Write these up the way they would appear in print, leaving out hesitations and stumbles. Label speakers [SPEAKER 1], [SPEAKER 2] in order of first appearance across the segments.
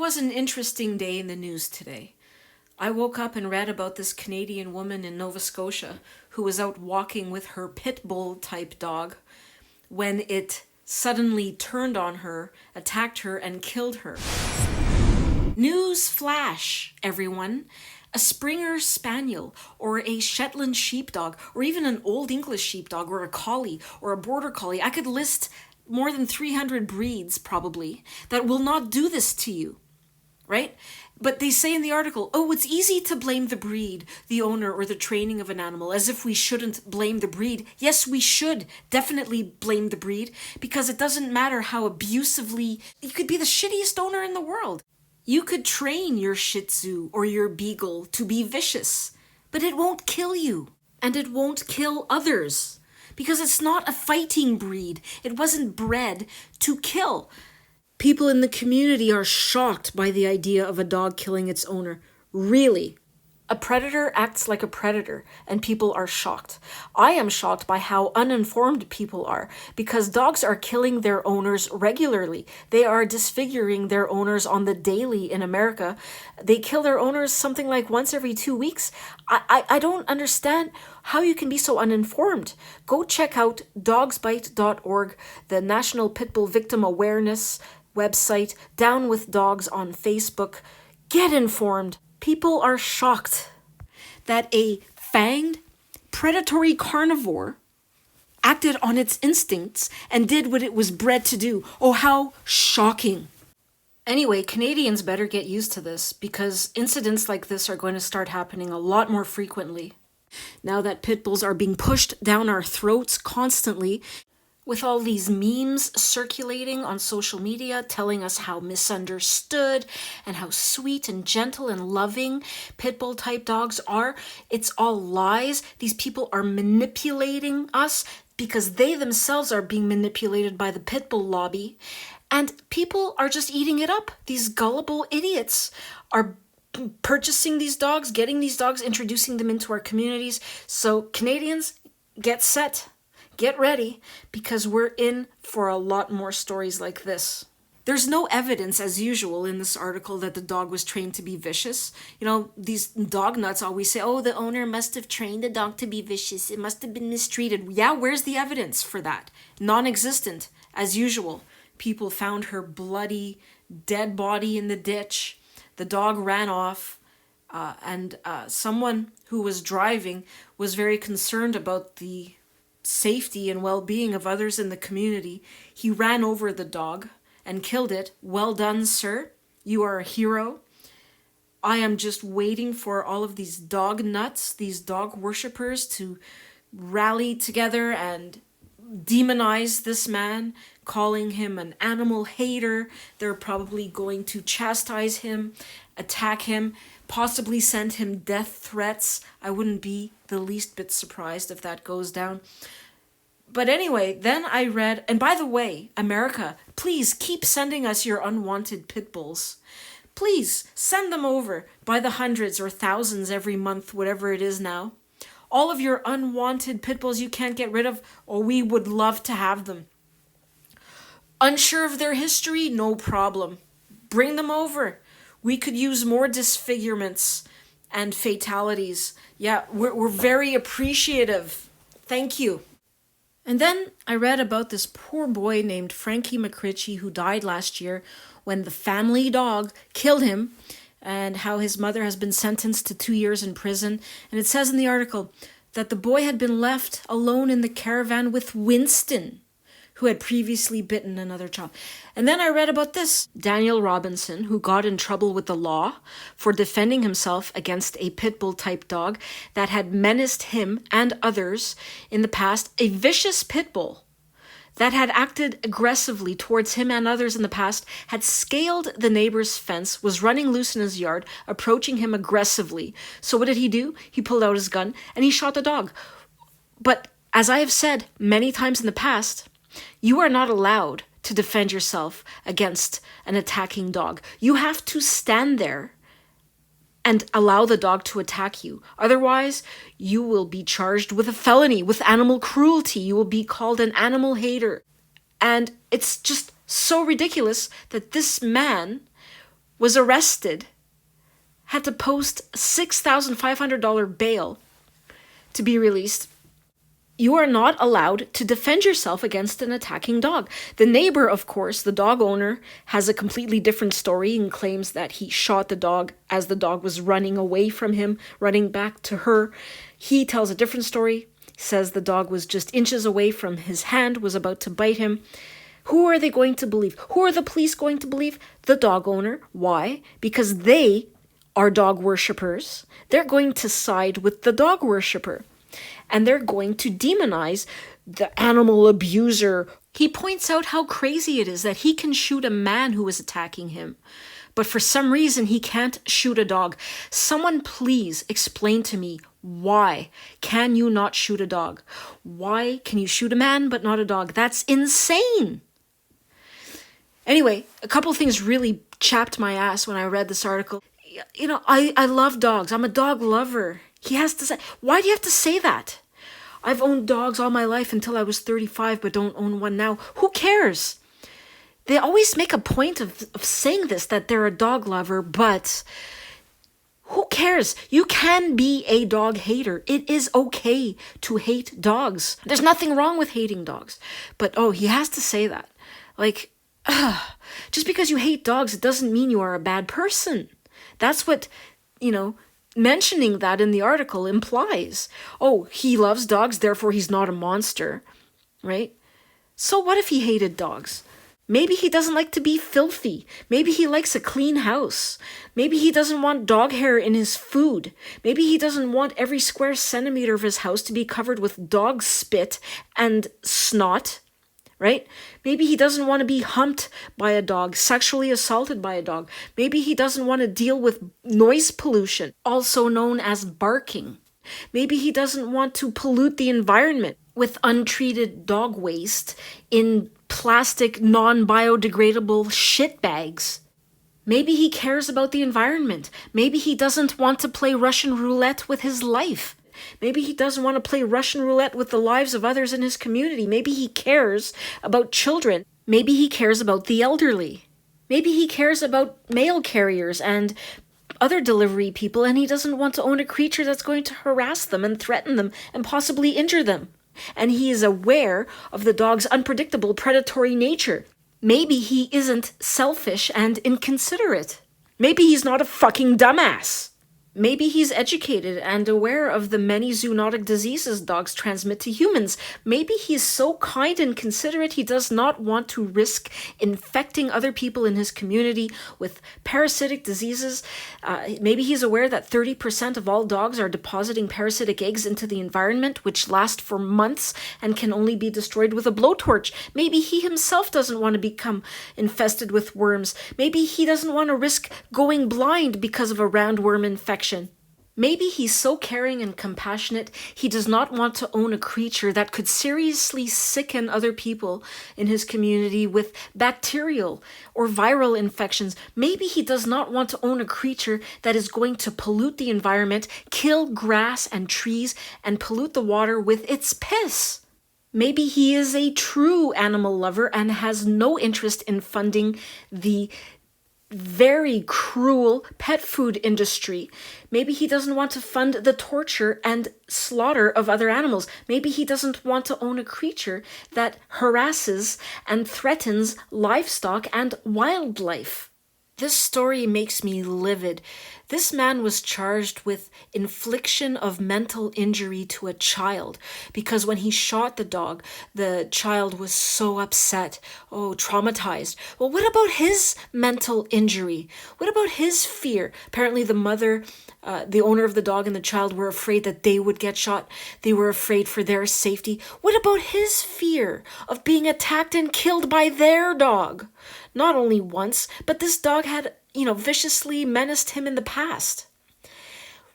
[SPEAKER 1] was an interesting day in the news today. I woke up and read about this Canadian woman in Nova Scotia who was out walking with her pit bull type dog when it suddenly turned on her, attacked her, and killed her. News flash, everyone. A Springer Spaniel or a Shetland Sheepdog or even an Old English Sheepdog or a Collie or a Border Collie. I could list more than 300 breeds probably that will not do this to you, right? But they say in the article, oh, it's easy to blame the breed, the owner, or the training of an animal, as if we shouldn't blame the breed. Yes, we should definitely blame the breed, because it doesn't matter how abusively, you could be the shittiest owner in the world. You could train your Shih Tzu or your Beagle to be vicious, but it won't kill you, and it won't kill others, because it's not a fighting breed. It wasn't bred to kill. People in the community are shocked by the idea of a dog killing its owner. Really. A predator acts like a predator, and people are shocked. I am shocked by how uninformed people are, because dogs are killing their owners regularly. They are disfiguring their owners on the daily in America. They kill their owners something like once every 2 weeks. I don't understand how you can be so uninformed. Go check out dogsbite.org, the National Pitbull Victim Awareness website, Down with Dogs on Facebook. Get informed. People are shocked that a fanged, predatory carnivore acted on its instincts and did what it was bred to do. Oh, how shocking. Anyway, Canadians better get used to this, because incidents like this are going to start happening a lot more frequently. Now that pit bulls are being pushed down our throats constantly, with all these memes circulating on social media telling us how misunderstood and how sweet and gentle and loving pit bull type dogs are. It's all lies. These people are manipulating us because they themselves are being manipulated by the pit bull lobby. And people are just eating it up. These gullible idiots are purchasing these dogs, getting these dogs, introducing them into our communities. So Canadians, get set. Get ready, because we're in for a lot more stories like this. There's no evidence, as usual, in this article that the dog was trained to be vicious. You know, these dog nuts always say, oh, the owner must have trained the dog to be vicious. It must have been mistreated. Yeah, where's the evidence for that? Non-existent, as usual. People found her bloody, dead body in the ditch. The dog ran off. And someone who was driving was very concerned about the safety and well-being of others in the community. He ran over the dog and killed it. Well done, sir. You are a hero. I am just waiting for all of these dog nuts, these dog worshippers, to rally together and demonize this man, calling him an animal hater. They're probably going to chastise him, attack him, possibly send him death threats. I wouldn't be the least bit surprised if that goes down. But anyway, then I read, and by the way, America, please keep sending us your unwanted pit bulls. Please send them over by the hundreds or thousands every month, whatever it is now. All of your unwanted pit bulls you can't get rid of, or we would love to have them. Unsure of their history? No problem. Bring them over. We could use more disfigurements and fatalities. Yeah, we're very appreciative. Thank you. And then I read about this poor boy named Frankie McRitchie who died last year when the family dog killed him, and how his mother has been sentenced to 2 years in prison. And it says in the article that the boy had been left alone in the caravan with Winston, who had previously bitten another child. And then I read about this Daniel Robinson, who got in trouble with the law for defending himself against a pit bull type dog that had menaced him and others in the past. A vicious pit bull that had acted aggressively towards him and others in the past had scaled the neighbor's fence, was running loose in his yard, approaching him aggressively. So what did he do? He pulled out his gun and he shot the dog. But as I have said many times in the past, you are not allowed to defend yourself against an attacking dog. You have to stand there and allow the dog to attack you. Otherwise, you will be charged with a felony, with animal cruelty. You will be called an animal hater. And it's just so ridiculous that this man was arrested, had to post $6,500 bail to be released. You are not allowed to defend yourself against an attacking dog. The neighbor, of course, the dog owner, has a completely different story and claims that he shot the dog as the dog was running away from him, running back to her. He tells a different story, says the dog was just inches away from his hand, was about to bite him. Who are they going to believe? Who are the police going to believe? The dog owner. Why? Because they are dog worshippers. They're going to side with the dog worshipper. And they're going to demonize the animal abuser. He points out how crazy it is that he can shoot a man who is attacking him, but for some reason he can't shoot a dog. Someone please explain to me, why can you not shoot a dog? Why can you shoot a man but not a dog? That's insane. Anyway, a couple things really chapped my ass when I read this article. You know, I love dogs. I'm a dog lover. He has to say, why do you have to say that? I've owned dogs all my life until I was 35, but don't own one now. Who cares? They always make a point of saying this, that they're a dog lover, but who cares? You can be a dog hater. It is okay to hate dogs. There's nothing wrong with hating dogs. But, he has to say that. Like, just because you hate dogs, it doesn't mean you are a bad person. That's what, mentioning that in the article implies. Oh, he loves dogs, therefore he's not a monster, right? So what if he hated dogs? Maybe he doesn't like to be filthy. Maybe he likes a clean house. Maybe he doesn't want dog hair in his food. Maybe he doesn't want every square centimeter of his house to be covered with dog spit and snot, right? Maybe he doesn't want to be humped by a dog, sexually assaulted by a dog. Maybe he doesn't want to deal with noise pollution, also known as barking. Maybe he doesn't want to pollute the environment with untreated dog waste in plastic, non-biodegradable shit bags. Maybe he cares about the environment. Maybe he doesn't want to play Russian roulette with his life. Maybe he doesn't want to play Russian roulette with the lives of others in his community. Maybe he cares about children. Maybe he cares about the elderly. Maybe he cares about mail carriers and other delivery people, and he doesn't want to own a creature that's going to harass them and threaten them and possibly injure them. And he is aware of the dog's unpredictable predatory nature. Maybe he isn't selfish and inconsiderate. Maybe he's not a fucking dumbass. Maybe he's educated and aware of the many zoonotic diseases dogs transmit to humans. Maybe he's so kind and considerate he does not want to risk infecting other people in his community with parasitic diseases. Maybe he's aware that 30% of all dogs are depositing parasitic eggs into the environment, which last for months and can only be destroyed with a blowtorch. Maybe he himself doesn't want to become infested with worms. Maybe he doesn't want to risk going blind because of a roundworm infection. Maybe he's so caring and compassionate, he does not want to own a creature that could seriously sicken other people in his community with bacterial or viral infections. Maybe he does not want to own a creature that is going to pollute the environment, kill grass and trees, and pollute the water with its piss. Maybe he is a true animal lover and has no interest in funding the very cruel pet food industry. Maybe he doesn't want to fund the torture and slaughter of other animals. Maybe he doesn't want to own a creature that harasses and threatens livestock and wildlife. This story makes me livid. This man was charged with infliction of mental injury to a child because when he shot the child was so upset, traumatized. Well, what about his mental injury? What about his fear? Apparently the mother, the owner of the dog and the child were afraid that they would get shot. They were afraid for their safety. What about his fear of being attacked and killed by their dog? Not only once, but this dog had, viciously menaced him in the past.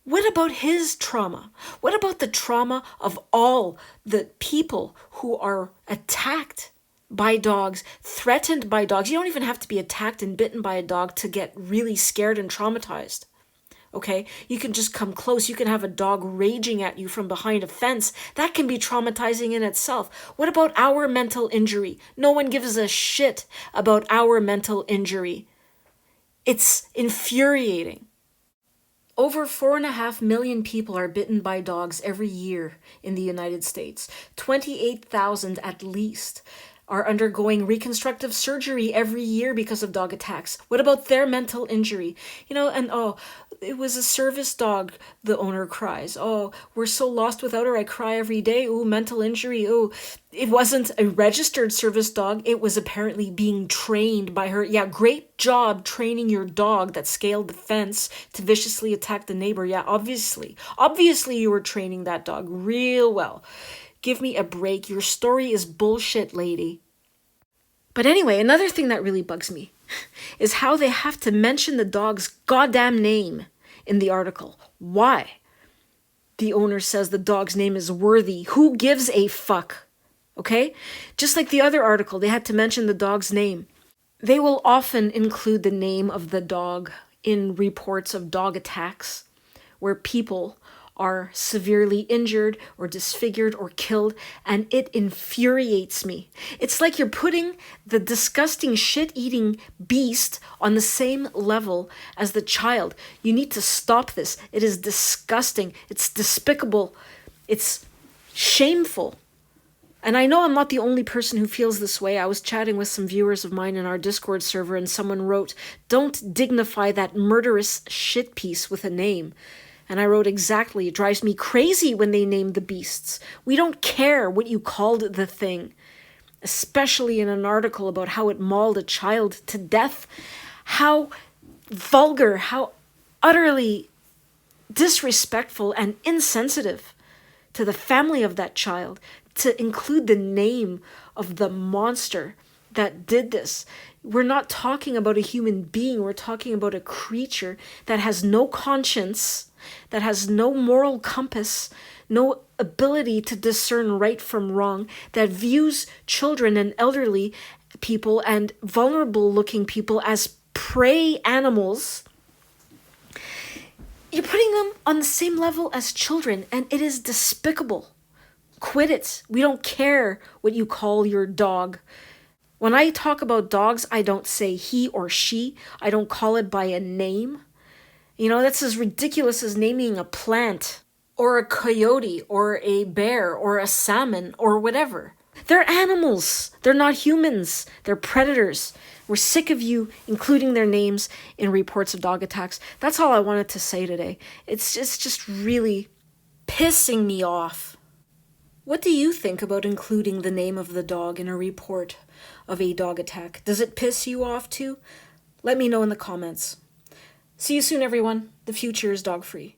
[SPEAKER 1] What about his trauma? What about the trauma of all the people who are attacked by dogs, threatened by dogs? You don't even have to be attacked and bitten by a dog to get really scared and traumatized. Okay? You can just come close. You can have a dog raging at you from behind a fence. That can be traumatizing in itself. What about our mental injury? No one gives a shit about our mental injury. It's infuriating. Over 4.5 million people are bitten by dogs every year in the United States. 28,000 at least are undergoing reconstructive surgery every year because of dog attacks. What about their mental injury? And it was a service dog, the owner cries. Oh, we're so lost without her, I cry every day. Ooh, mental injury. Ooh, it wasn't a registered service dog. It was apparently being trained by her. Yeah, great job training your dog that scaled the fence to viciously attack the neighbor. Yeah, obviously. Obviously you were training that dog real well. Give me a break. Your story is bullshit, lady. But anyway, another thing that really bugs me is how they have to mention the dog's goddamn name in the article. Why? The owner says the dog's name is Worthy. Who gives a fuck? Okay? Just like the other article, they had to mention the dog's name. They will often include the name of the dog in reports of dog attacks where people are severely injured or disfigured or killed, and it infuriates me. It's like you're putting the disgusting shit-eating beast on the same level as the child. You need to stop this. It is disgusting. It's despicable. It's shameful. And I know I'm not the only person who feels this way. I was chatting with some viewers of mine in our Discord server, and someone wrote, "Don't dignify that murderous shit piece with a name." And I wrote, exactly, it drives me crazy when they name the beasts. We don't care what you called the thing, especially in an article about how it mauled a child to death. How vulgar, how utterly disrespectful and insensitive to the family of that child to include the name of the monster that did this. We're not talking about a human being. We're talking about a creature that has no conscience, that has no moral compass, no ability to discern right from wrong, that views children and elderly people and vulnerable looking people as prey animals. You're putting them on the same level as children, and it is despicable. Quit it. We don't care what you call your dog. When I talk about dogs, I don't say he or she. I don't call it by a name. That's as ridiculous as naming a plant or a coyote or a bear or a salmon or whatever. They're animals. They're not humans. They're predators. We're sick of you including their names in reports of dog attacks. That's all I wanted to say today. It's just really pissing me off. What do you think about including the name of the dog in a report of a dog attack? Does it piss you off too? Let me know in the comments. See you soon, everyone. The future is dog-free.